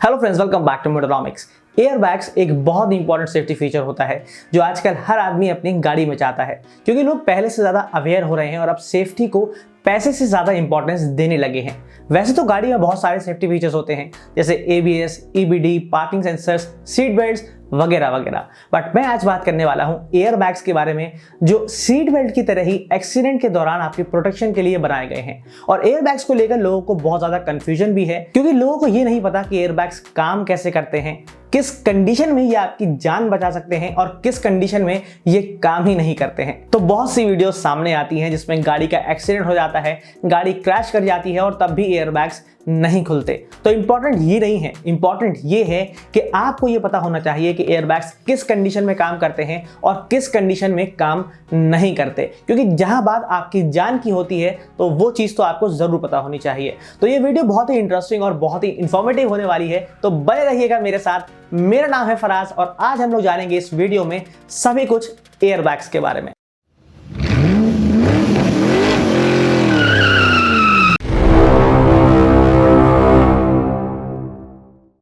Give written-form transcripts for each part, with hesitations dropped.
Hello friends, welcome back to Motonomics. Airbags एक बहुत important safety feature होता है जो आजकल हर आदमी अपनी गाड़ी में चाहता है, क्योंकि लोग पहले से ज़्यादा अवेयर हो रहे हैं और अब सेफ्टी को पैसे से ज़्यादा इंपॉर्टेंस देने लगे हैं। वैसे तो गाड़ी में बहुत सारे सेफ्टी फीचर्स होते हैं जैसे ABS, EBD, parking sensors, seat belts वगैरह वगैरह, बट मैं आज बात करने वाला हूं एयरबैग्स के बारे में जो सीट बेल्ट की तरह ही एक्सीडेंट के दौरान आपकी प्रोटेक्शन के लिए बनाए गए हैं। और एयरबैग्स को लेकर लोगों को बहुत ज़्यादा कंफ्यूजन भी है, क्योंकि लोगों को ये नहीं पता कि एयरबैग्स काम कैसे करते हैं, किस कंडीशन में ये आपकी जान बचा सकते हैं और किस कंडीशन में ये काम ही नहीं करते हैं। तो बहुत सी वीडियोस सामने आती हैं जिसमें गाड़ी का एक्सीडेंट हो जाता है, गाड़ी क्रैश कर जाती है और तब भी एयरबैग्स नहीं खुलते। तो इंपॉर्टेंट ये नहीं है, इंपॉर्टेंट ये है कि आपको ये पता होना चाहिए कि एयरबैग्स किस कंडीशन में काम करते हैं और किस कंडीशन में काम नहीं करते, क्योंकि जहां बात आपकी जान की होती है तो वो चीज़ तो आपको ज़रूर पता होनी चाहिए। तो ये वीडियो बहुत ही इंटरेस्टिंग और बहुत ही इंफॉर्मेटिव होने वाली है, तो बने रहिएगा मेरे साथ। मेरा नाम है फराज और आज हम लोग जानेंगे इस वीडियो में सभी कुछ एयरबैग्स के बारे में।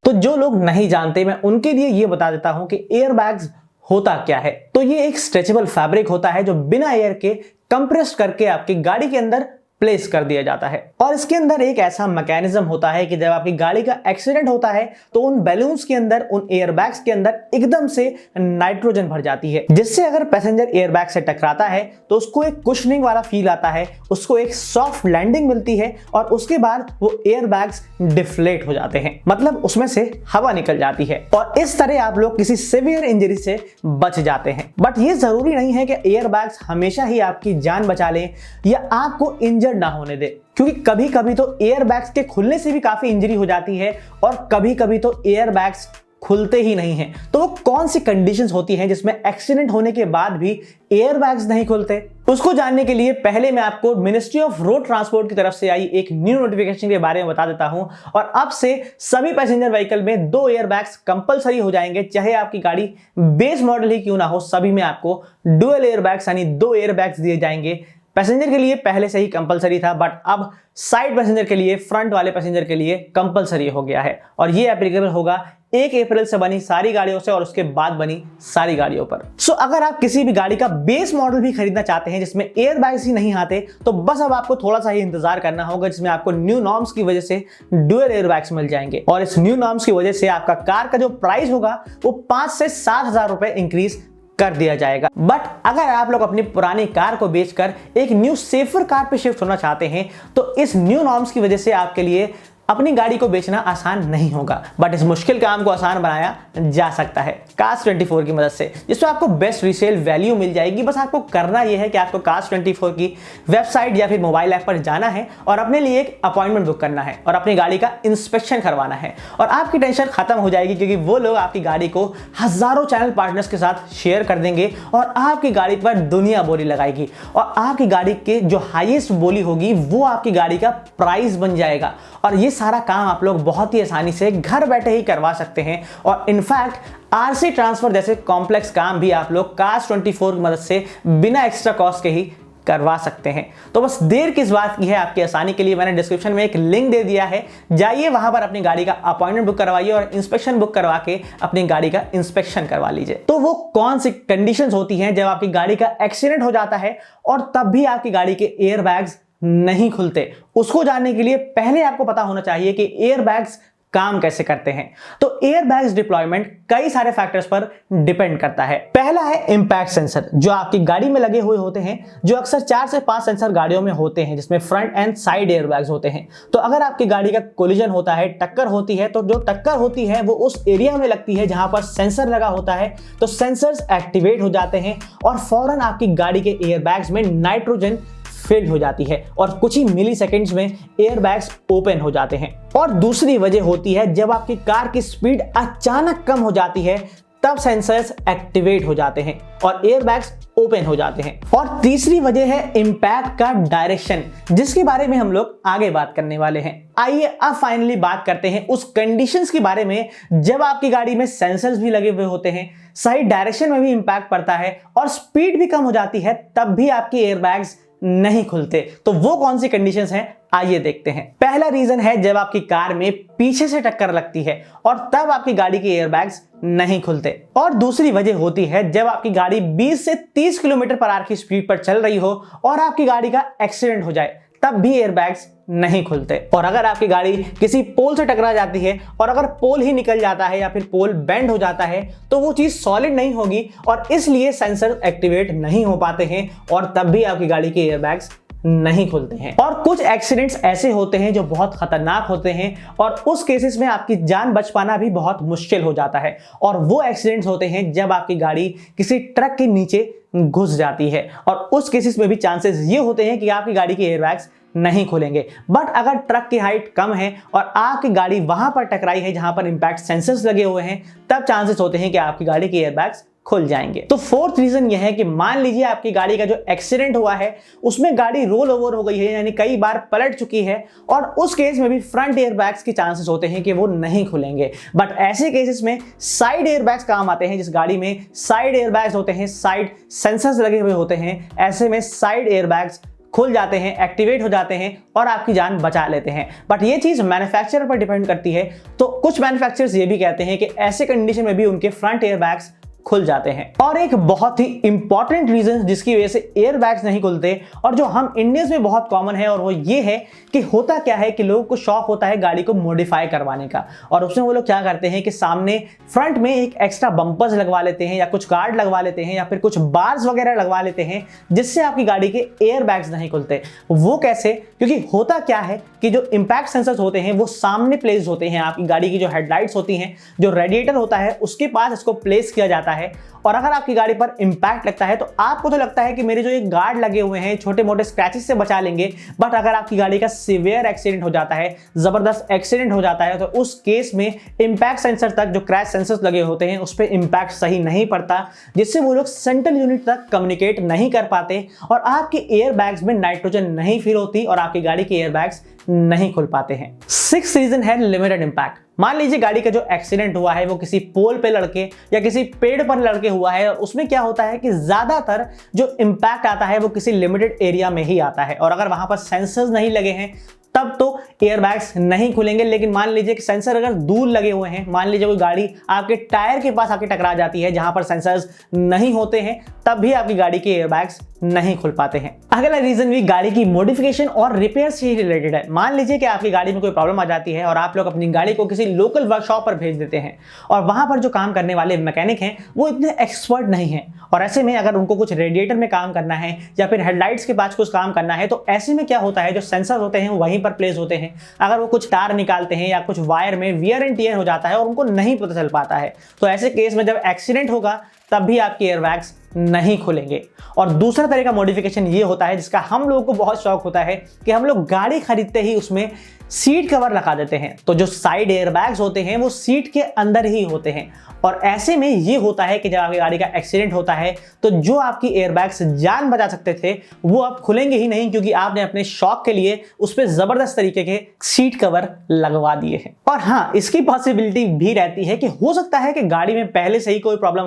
तो जो लोग नहीं जानते, मैं उनके लिए ये बता देता हूं कि एयरबैग्स होता क्या है। तो ये एक स्ट्रेचेबल फैब्रिक होता है जो बिना एयर के कंप्रेस करके आपकी गाड़ी के अंदर प्लेस कर दिया जाता है। और इसके अंदर एक ऐसा मैकेनिज्म होता है कि जब आपकी गाड़ी का एक्सीडेंट होता है तो उन बैलून्स के अंदर, उन एयरबैग्स के अंदर एकदम से नाइट्रोजन भर जाती है, जिससे अगर पैसेंजर एयरबैग से टकराता है तो उसको एक कुशनिंग वाला फील आता है, उसको एक सॉफ्ट लैंडिंग मिलती है और उसके बाद वो एयरबैग्स डिफ्लेट हो जाते हैं, मतलब उसमें से हवा निकल जाती है और इस तरह आप लोग किसी सीवियर इंजरी से बच जाते हैं। बट ये जरूरी नहीं है कि एयरबैग्स हमेशा ही आपकी जान बचा लें या आपको इंजर्ड ना होने दे, क्योंकि कभी कभी तो एयरबैग्स के खुलने से भी काफी इंजरी हो जाती है और कभी कभी तो एयरबैग्स खुलते ही नहीं हैं। तो वो कौन सी कंडीशंस होती हैं जिसमें एक्सीडेंट होने के बाद भी एयरबैग्स नहीं खुलते, उसको जानने के लिए पहले मैं आपको मिनिस्ट्री ऑफ रोड ट्रांसपोर्ट की तरफ से आई एक न्यू नोटिफिकेशन के बारे में बता देता हूं। और अब से सभी पैसेंजर व्हीकल में 2 एयरबैग्स कंपलसरी हो जाएंगे, चाहे आपकी गाड़ी बेस मॉडल ही क्यों ना हो, सभी में आपको डुअल एयरबैग्स यानी 2 एयरबैग्स दिए जाएंगे। पैसेंजर के लिए पहले से ही कंपलसरी था, बट अब साइड पैसेंजर के लिए, फ्रंट वाले पैसेंजर के लिए कंपलसरी हो गया है और ये एप्लीकेबल होगा 1 अप्रैल से बनी सारी गाड़ियों से और उसके बाद बनी सारी गाड़ियों पर। सो अगर आप किसी भी गाड़ी का बेस मॉडल भी खरीदना चाहते हैं जिसमें एयरबैग्स ही नहीं आते, तो बस अब आपको थोड़ा सा ही इंतजार करना होगा, जिसमें आपको न्यू नॉर्म्स की वजह से डुअल एयरबैग्स मिल जाएंगे। और इस न्यू नॉर्म्स की वजह से आपका कार का जो प्राइस होगा वो 5 से 7 हजार रुपए इंक्रीज कर दिया जाएगा। बट अगर आप लोग अपनी पुरानी कार को बेचकर एक न्यू सेफर कार पे शिफ्ट होना चाहते हैं तो इस न्यू नॉर्म्स की वजह से आपके लिए अपनी गाड़ी को बेचना आसान नहीं होगा, बट इस मुश्किल काम को आसान बनाया जा सकता है Cars24 की मदद से, जिसमें आपको बेस्ट रीसेल वैल्यू मिल जाएगी। बस आपको करना यह है कि आपको Cars24 की वेबसाइट या फिर मोबाइल ऐप पर जाना है और अपने लिए एक अपॉइंटमेंट बुक करना है और अपनी गाड़ी का इंस्पेक्शन करवाना है और आपकी टेंशन खत्म हो जाएगी, क्योंकि वो लोग आपकी गाड़ी को हजारों चैनल पार्टनर्स के साथ शेयर कर देंगे और आपकी गाड़ी पर दुनिया बोली लगाएगी और आपकी गाड़ी के जो हाईएस्ट बोली होगी वो आपकी गाड़ी का प्राइस बन जाएगा। और ये सारा काम आप लोग बहुत ही आसानी से घर बैठे ही करवा सकते हैं और इनफैक्ट आरसी ट्रांसफर जैसे कॉम्प्लेक्स काम भी आप लोग Cars24 की मदद से बिना एक्स्ट्रा कॉस्ट के ही करवा सकते हैं। तो बस देर किस बात की है, आपकी आसानी के लिए मैंने डिस्क्रिप्शन में एक लिंक दे दिया है, जाइए वहां पर अपनी गाड़ी का अपॉइंटमेंट बुक करवाइए और इंस्पेक्शन बुक करवा के अपनी गाड़ी का इंस्पेक्शन करवा लीजिए। तो वो कौन सी कंडीशंस होती हैं जब आपकी गाड़ी का एक्सीडेंट हो जाता है और तब भी आपकी गाड़ी के एयरबैग्स नहीं खुलते, उसको जानने के लिए पहले आपको पता होना चाहिए कि एयरबैग्स काम कैसे करते हैं। तो एयरबैग्स डिप्लॉयमेंट कई सारे फैक्टर्स पर डिपेंड करता है। पहला है इंपैक्ट सेंसर, जो आपकी गाड़ी में लगे हुए होते हैं, जो अक्सर 4 से 5 सेंसर गाड़ियों में होते हैं, जिसमें फ्रंट एंड साइड एयरबैग्स होते हैं। तो अगर आपकी गाड़ी का कोलिजन होता है, टक्कर होती है, तो जो टक्कर होती है वो उस एरिया में लगती है जहां पर सेंसर लगा होता है, तो सेंसर्स एक्टिवेट हो जाते हैं और फौरन आपकी गाड़ी के एयरबैग्स में नाइट्रोजन फिल हो जाती है और कुछ ही मिली सेकेंड्स में एयरबैग्स ओपन हो जाते हैं। और दूसरी वजह होती है जब आपकी कार की स्पीड अचानक कम हो जाती है, तब सेंसर्स एक्टिवेट हो जाते हैं और एयरबैग्स ओपन हो जाते हैं। और तीसरी वजह है इंपैक्ट का डायरेक्शन, जिसके बारे में हम लोग आगे बात करने वाले हैं। आइए अब फाइनली बात करते हैं उस कंडीशंस के बारे में जब आपकी गाड़ी में सेंसर्स भी लगे हुए होते हैं, सही डायरेक्शन में भी इंपैक्ट पड़ता है और स्पीड भी कम हो जाती है, तब भी आपकी एयरबैग्स नहीं खुलते। तो वो कौन सी कंडीशंस हैं आइए देखते हैं। पहला रीजन है जब आपकी कार में पीछे से टक्कर लगती है और तब आपकी गाड़ी के एयरबैग्स नहीं खुलते। और दूसरी वजह होती है जब आपकी गाड़ी 20 से 30 किलोमीटर पर आवर की स्पीड पर चल रही हो और आपकी गाड़ी का एक्सीडेंट हो जाए, तब भी एयरबैग्स नहीं खुलते। और अगर आपकी गाड़ी किसी पोल से टकरा जाती है और अगर पोल ही निकल जाता है या फिर पोल बेंड हो जाता है तो वो चीज सॉलिड नहीं होगी और इसलिए सेंसर एक्टिवेट नहीं हो पाते हैं और तब भी आपकी गाड़ी के एयरबैग्स नहीं खुलते हैं। और कुछ एक्सीडेंट्स ऐसे होते हैं जो बहुत खतरनाक होते हैं और उस केसेस में आपकी जान बच पाना भी बहुत मुश्किल हो जाता है। और वो एक्सीडेंट्स होते हैं जब आपकी गाड़ी किसी ट्रक के नीचे घुस जाती है और उस केसेस में भी चांसेस ये होते हैं कि आपकी गाड़ी के एयरबैग्स नहीं खुलेंगे। बट अगर ट्रक की हाइट कम है और आपकी गाड़ी वहां पर टकराई है जहां पर इंपैक्ट सेंसर्स लगे हुए हैं, तब चांसेस होते हैं कि आपकी गाड़ी के एयरबैग्स खुल जाएंगे। तो फोर्थ रीजन यह है कि मान लीजिए आपकी गाड़ी का जो एक्सीडेंट हुआ है उसमें गाड़ी रोल ओवर हो गई है, यानी कई बार पलट चुकी है, और उस केस में भी फ्रंट एयरबैग्स के चांसेस होते हैं कि वो नहीं खुलेंगे। बट ऐसे केसेस में साइड एयरबैग्स काम आते हैं। जिस गाड़ी में साइड एयरबैग्स होते हैं, साइड सेंसर्स लगे हुए होते हैं, ऐसे में साइड एयरबैग्स खुल जाते हैं, एक्टिवेट हो जाते हैं और आपकी जान बचा लेते हैं। बट ये चीज मैन्युफैक्चरर पर डिपेंड करती है। तो कुछ मैन्युफैक्चरर्स ये भी कहते हैं कि ऐसे कंडीशन में भी उनके फ्रंट एयरबैग्स खुल जाते हैं। और एक बहुत ही इंपॉर्टेंट रीजन जिसकी वजह से एयरबैग्स नहीं खुलते और जो हम इंडियंस में बहुत कॉमन है, और वो ये है कि होता क्या है कि लोगों को शौक होता है गाड़ी को मॉडिफाई करवाने का, और उसमें वो लोग क्या करते हैं कि सामने फ्रंट में एक एक्स्ट्रा बम्पर्स लगवा लेते हैं या कुछ गार्ड लगवा लेते हैं या फिर कुछ बार्स वगैरह लगवा लेते हैं जिससे आपकी गाड़ी के एयरबैग्स नहीं खुलते। वो कैसे? क्योंकि होता क्या है कि जो इंपैक्ट सेंसर्स होते हैं वो सामने प्लेस होते हैं। आपकी गाड़ी की जो हेडलाइट्स होती हैं, जो रेडिएटर होता है उसके पास इसको प्लेस किया जाता है। और अगर आपकी गाड़ी पर इंपैक्ट लगता है तो आपको तो लगता है कि मेरे जो ये गार्ड लगे हुए हैं छोटे मोटे स्क्रैचेस से बचा लेंगे, बट अगर आपकी गाड़ी का सीवियर एक्सीडेंट हो जाता है, जबरदस्त एक्सीडेंट हो जाता है, तो उस केस में इंपैक्ट सेंसर तक जो क्रैश सेंसर्स लगे होते हैं उस पर इंपैक्ट सही नहीं पड़ता, जिससे वो लोग सेंट्रल यूनिट तक कम्युनिकेट नहीं कर पाते और आपके एयरबैग्स में नाइट्रोजन नहीं फिल होती और आपकी गाड़ी के एयरबैग्स नहीं खुल पाते हैं। सिक्स्थ रीजन है लिमिटेड इंपैक्ट। मान लीजिए गाड़ी का जो एक्सीडेंट हुआ है वो किसी पोल पे लड़के या किसी पेड़ पर लड़के हुआ है, और उसमें क्या होता है कि ज्यादातर जो इंपैक्ट आता है वो किसी लिमिटेड एरिया में ही आता है, और अगर वहां पर सेंसर्स नहीं लगे हैं तब तो एयरबैग्स नहीं खुलेंगे। लेकिन मान लीजिए कि सेंसर अगर दूर लगे हुए हैं, मान लीजिए कोई गाड़ी आपके टायर के पास आके टकरा जाती है जहां पर सेंसर्स नहीं होते हैं, तब भी आपकी गाड़ी के एयरबैग्स नहीं खुल पाते हैं। अगला रीजन भी गाड़ी की मॉडिफिकेशन और रिपेयर से ही रिलेटेड है। मान लीजिए कि आपकी गाड़ी में कोई प्रॉब्लम आ जाती है और आप लोग अपनी गाड़ी को किसी लोकल वर्कशॉप पर भेज देते हैं, और वहां पर जो काम करने वाले मैकेनिक हैं वो इतने एक्सपर्ट नहीं हैं, और ऐसे में अगर उनको कुछ रेडिएटर में काम करना है या फिर हेडलाइट्स के पास कुछ काम करना है, तो ऐसे में क्या होता है जो सेंसर होते हैं वहीं पर प्लेस होते हैं। अगर वो कुछ तार निकालते हैं या कुछ वायर में वियर एंड टियर हो जाता है और उनको नहीं पता चल पाता है, तो ऐसे केस में जब एक्सीडेंट होगा तब भी आपके एयरबैग्स नहीं खुलेंगे। और दूसरा तरह का मॉडिफिकेशन ये होता है जिसका हम लोगों को बहुत शौक होता है कि हम लोग गाड़ी खरीदते ही उसमें सीट कवर लगा देते हैं। तो जो साइड एयरबैग्स होते हैं वो सीट के अंदर ही होते हैं, और ऐसे में ये होता है कि जब आपकी गाड़ी का एक्सीडेंट होता है तो जो आपकी एयरबैग्स जान बचा सकते थे वो अब खुलेंगे ही नहीं, क्योंकि आपने अपने शौक के लिए उस पर जबरदस्त तरीके के सीट कवर लगवा दिए हैं। और हाँ, इसकी पॉसिबिलिटी भी रहती है कि हो सकता है कि गाड़ी में पहले से ही कोई प्रॉब्लम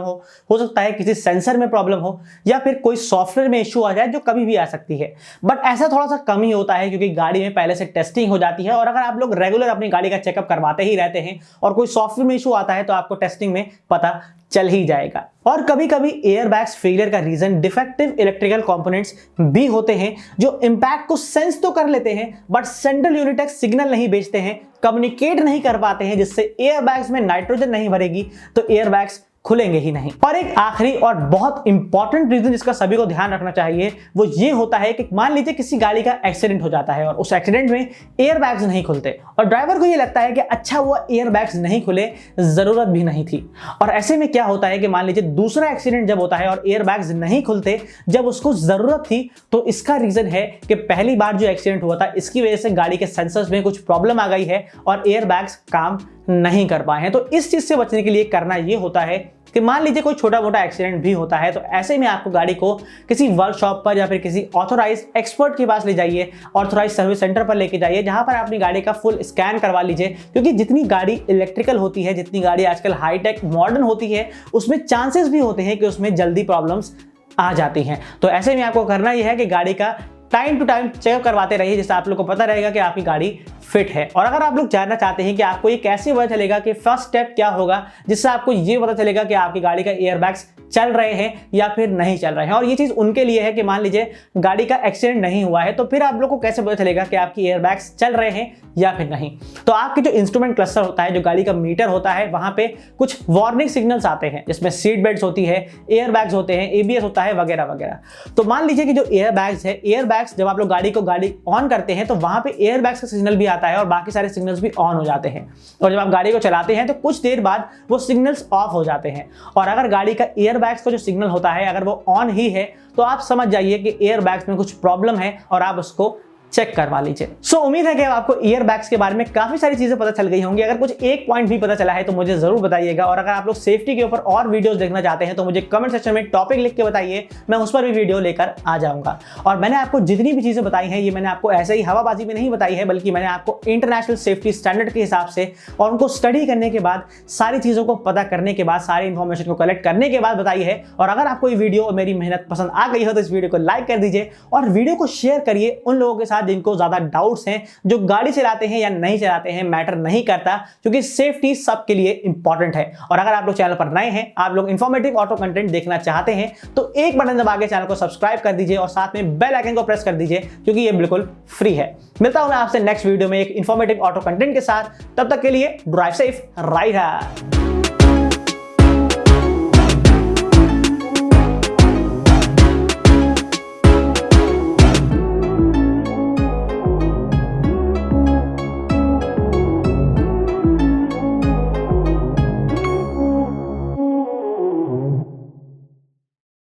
हो सकता है किसी सेंसर में प्रॉब्लम हो, या फिर कोई सॉफ्टवेयर में इश्यू आ जाए जो कभी भी आ सकती है। बट ऐसा थोड़ा सा कम ही होता है क्योंकि गाड़ी में पहले से टेस्टिंग हो जाती है, और अगर आप लोग रेगुलर अपनी गाड़ी का चेकअप करवाते ही रहते हैं और कोई सॉफ्टवेयर में इशू आता है तो आपको टेस्टिंग में पता चल ही जाएगा। और कभी कभी एयरबैग्स फेलियर का रीजन डिफेक्टिव इलेक्ट्रिकल कंपोनेंट्स भी होते हैं जो इंपैक्ट को सेंस तो कर लेते हैं बट सेंट्रल यूनिट तक सिग्नल नहीं भेजते हैं, कम्युनिकेट नहीं कर पाते हैं, जिससे एयरबैग्स में नाइट्रोजन नहीं भरेगी तो एयरबैग्स खुलेंगे ही नहीं। और एक आखिरी और बहुत इंपॉर्टेंट रीजन जिसका सभी को ध्यान रखना चाहिए वो ये होता है कि मान लीजिए किसी गाड़ी का एक्सीडेंट हो जाता है और उस एक्सीडेंट में एयरबैग्स नहीं खुलते, और ड्राइवर को ये लगता है कि अच्छा हुआ एयरबैग्स नहीं खुले, जरूरत भी नहीं थी। और ऐसे में क्या होता है कि मान लीजिए दूसरा एक्सीडेंट जब होता है और एयरबैग्स नहीं खुलते जब उसको जरूरत थी, तो इसका रीजन है कि पहली बार जो एक्सीडेंट हुआ था इसकी वजह से गाड़ी के सेंसर्स में कुछ प्रॉब्लम आ गई है और एयरबैग्स काम नहीं कर पाए हैं। तो इस चीज से बचने के लिए करना ये होता है कि मान लीजिए कोई छोटा मोटा एक्सीडेंट भी होता है तो ऐसे में आपको गाड़ी को किसी वर्कशॉप पर या फिर किसी ऑथोराइज्ड एक्सपर्ट के पास ले जाइए, ऑथोराइज्ड सर्विस सेंटर पर लेके जाइए, जहां पर अपनी गाड़ी का फुल स्कैन करवा लीजिए। क्योंकि जितनी गाड़ी इलेक्ट्रिकल होती है, जितनी गाड़ी आजकल हाईटेक मॉडर्न होती है, उसमें चांसेस भी होते हैं कि उसमें जल्दी प्रॉब्लम्स आ जाती हैं। तो ऐसे में आपको करना यह है कि गाड़ी का टाइम टू टाइम चेकअप करवाते रहिए, जिससे आप लोग को पता रहेगा कि आपकी गाड़ी फिट है। और अगर आप लोग जानना चाहते हैं कि आपको ये कैसे पता चलेगा कि फर्स्ट स्टेप क्या होगा जिससे आपको ये पता चलेगा कि आपकी गाड़ी का एयरबैग्स चल रहे हैं या फिर नहीं चल रहे हैं, और ये चीज उनके लिए है कि मान लीजिए गाड़ी का एक्सीडेंट नहीं हुआ है, तो फिर आप लोग को कैसे पता चलेगा कि आपकी एयरबैग्स चल रहे हैं या फिर नहीं। तो आपके जो इंस्ट्रूमेंट क्लस्टर होता है, जो गाड़ी का मीटर होता है, वहां पे कुछ वार्निंग सिग्नल्स आते हैं, जिसमें सीट बेल्ट होती है, एयरबैग्स होते हैं, एबीएस होता है, वगैरह वगैरह। तो मान लीजिए कि जो एयरबैग्स है, एयरबैग्स जब आप लोग गाड़ी ऑन करते हैं तो वहां पे एयरबैग्स का सिग्नल भी आता है और बाकी सारे सिग्नल्स भी ऑन हो जाते हैं। और जब आप गाड़ी को चलाते हैं तो कुछ देर बाद वो सिग्नल्स ऑफ हो जाते हैं। और अगर गाड़ी का एयरबैग्स का जो सिग्नल होता है अगर वो ऑन ही है तो आप समझ जाइए कि एयरबैग्स में कुछ प्रॉब्लम है और आप उसको चेक करवा लीजिए। सो उम्मीद है कि आपको ईयरबैग्स के बारे में काफी सारी चीजें पता चल गई होंगी। अगर कुछ एक पॉइंट भी पता चला है तो मुझे जरूर बताइएगा, और अगर आप लोग सेफ्टी के ऊपर और वीडियोस देखना चाहते हैं तो मुझे कमेंट सेक्शन में टॉपिक लिख के बताइए, मैं उस पर भी वीडियो लेकर आ जाऊंगा। और मैंने आपको जितनी भी चीजें बताई हैं ये मैंने आपको ऐसे ही हवाबाजी में नहीं बताई है, बल्कि मैंने आपको इंटरनेशनल सेफ्टी स्टैंडर्ड के हिसाब से और उनको स्टडी करने के बाद, सारी चीजों को पता करने के बाद, सारी इंफॉर्मेशन को कलेक्ट करने के बाद बताई है। और अगर आपको ये वीडियो और मेरी मेहनत पसंद आ गई हो तो इस वीडियो को लाइक कर दीजिए और वीडियो को शेयर करिए उन लोगों के साथ जिनको ज्यादा डाउट्स हैं, जो गाड़ी चलाते हैं या नहीं चलाते हैं, मैटर नहीं करता, क्योंकि सेफ्टी सबके लिए इंपॉर्टेंट है। और अगर आप लोग चैनल पर नए हैं, आप लोग इंफॉर्मेटिव ऑटो कंटेंट देखना चाहते हैं तो एक बटन दबा के चैनल को सब्सक्राइब कर दीजिए और साथ में बेल आइकन को प्रेस कर दीजिए, क्योंकि ये बिल्कुल फ्री है। मिलता हूं मैं आपसे नेक्स्ट वीडियो में एक इंफॉर्मेटिव ऑटो कंटेंट के साथ। तब तक के लिए ड्राइव सेफ, राइड हार्ड।